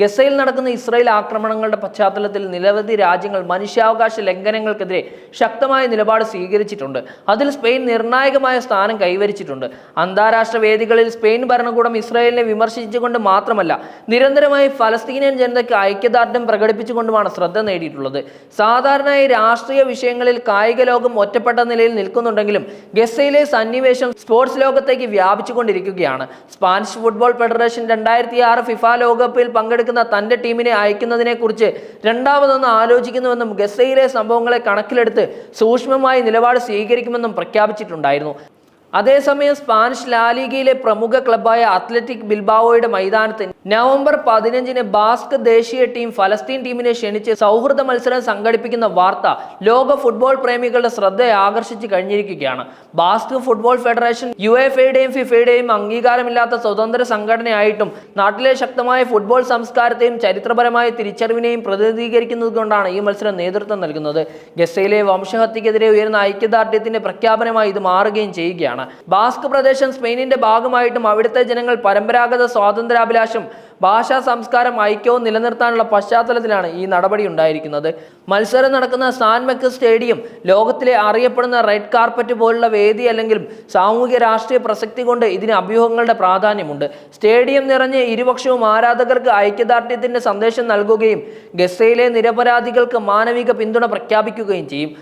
ഗസയിൽ നടക്കുന്ന ഇസ്രായേൽ ആക്രമണങ്ങളുടെ പശ്ചാത്തലത്തിൽ നിരവധി രാജ്യങ്ങൾ മനുഷ്യാവകാശ ലംഘനങ്ങൾക്കെതിരെ ശക്തമായ നിലപാട് സ്വീകരിച്ചിട്ടുണ്ട്. അതിൽ സ്പെയിൻ നിർണായകമായ സ്ഥാനം കൈവരിച്ചിട്ടുണ്ട്. അന്താരാഷ്ട്ര വേദികളിൽ സ്പെയിൻ ഭരണകൂടം ഇസ്രായേലിനെ വിമർശിച്ചുകൊണ്ട് മാത്രമല്ല, നിരന്തരമായി ഫലസ്തീനിയൻ ജനതയ്ക്ക് ഐക്യദാർഢ്യം പ്രകടിപ്പിച്ചുകൊണ്ടുമാണ് ശ്രദ്ധ നേടിയിട്ടുള്ളത്. സാധാരണയായി രാഷ്ട്രീയ വിഷയങ്ങളിൽ കായിക ലോകം ഒറ്റപ്പെട്ട നിലയിൽ നിൽക്കുന്നുണ്ടെങ്കിലും ഗസയിലെ സന്നിവേശം സ്പോർട്സ് ലോകത്തേക്ക് വ്യാപിച്ചുകൊണ്ടിരിക്കുകയാണ്. സ്പാനിഷ് ഫുട്ബോൾ ഫെഡറേഷൻ 2006 ഫിഫ ലോകകപ്പിൽ പങ്കെടുക്കുന്ന തന്റെ ടീമിനെ അയക്കുന്നതിനെ കുറിച്ച് രണ്ടാമതൊന്ന് ആലോചിക്കുന്നുവെന്നും ഗസയിലെ സംഭവങ്ങളെ കണക്കിലെടുത്ത് സൂക്ഷ്മമായി നിലപാട് സ്വീകരിക്കുമെന്നും പ്രഖ്യാപിച്ചിട്ടുണ്ടായിരുന്നു. അതേസമയം സ്പാനിഷ് ലാലിഗയിലെ പ്രമുഖ ക്ലബ്ബായ അത്ലറ്റിക് ബിൽബാവോയുടെ മൈതാനത്ത് നവംബർ 15-ന് ബാസ്ക് ദേശീയ ടീം ഫലസ്തീൻ ടീമിനെ ക്ഷണിച്ച് സൗഹൃദ മത്സരം സംഘടിപ്പിക്കുന്ന വാർത്ത ലോക ഫുട്ബോൾ പ്രേമികളുടെ ശ്രദ്ധ ആകർഷിച്ചു കഴിഞ്ഞിരിക്കുകയാണ്. ബാസ്ക് ഫുട്ബോൾ ഫെഡറേഷൻ യുഎഫയുടെയും ഫിഫയുടെയും അംഗീകാരമില്ലാത്ത സ്വതന്ത്ര സംഘടനയായിട്ടും നാട്ടിലെ ശക്തമായ ഫുട്ബോൾ സംസ്കാരത്തെയും ചരിത്രപരമായ തിരിച്ചറിവിനെയും പ്രതിനിധീകരിക്കുന്നതുകൊണ്ടാണ് ഈ മത്സരം നേതൃത്വം നൽകുന്നത്. ഗസയിലെ വംശഹത്യക്കെതിരെ ഉയർന്ന ഐക്യദാർഢ്യത്തിന്റെ പ്രഖ്യാപനമായി ഇത് മാറുകയും ചെയ്യുകയാണ്. ബാസ്ക് പ്രദേശം സ്പെയിനിന്റെ ഭാഗമായിട്ടും അവിടുത്തെ ജനങ്ങൾ പരമ്പരാഗത സ്വാതന്ത്ര്യാഭിലാഷം, ഭാഷാ സംസ്കാരം, ഐക്യവും നിലനിർത്താനുള്ള പശ്ചാത്തലത്തിലാണ് ഈ നടപടി ഉണ്ടായിരിക്കുന്നത്. മത്സരം നടക്കുന്ന സാൻ മെക്സ് സ്റ്റേഡിയം ലോകത്തിലെ അറിയപ്പെടുന്ന റെഡ് കാർപ്പറ്റ് പോലുള്ള വേദി അല്ലെങ്കിലും സാമൂഹിക രാഷ്ട്രീയ പ്രസക്തി കൊണ്ട് ഇതിന് അഭ്യൂഹങ്ങളുടെ പ്രാധാന്യമുണ്ട്. സ്റ്റേഡിയം നിറഞ്ഞ് ഇരുപക്ഷവും ആരാധകർക്ക് ഐക്യദാർഢ്യത്തിന്റെ സന്ദേശം നൽകുകയും ഗസയിലെ നിരപരാധികൾക്ക് മാനവിക പിന്തുണ പ്രഖ്യാപിക്കുകയും ചെയ്യും.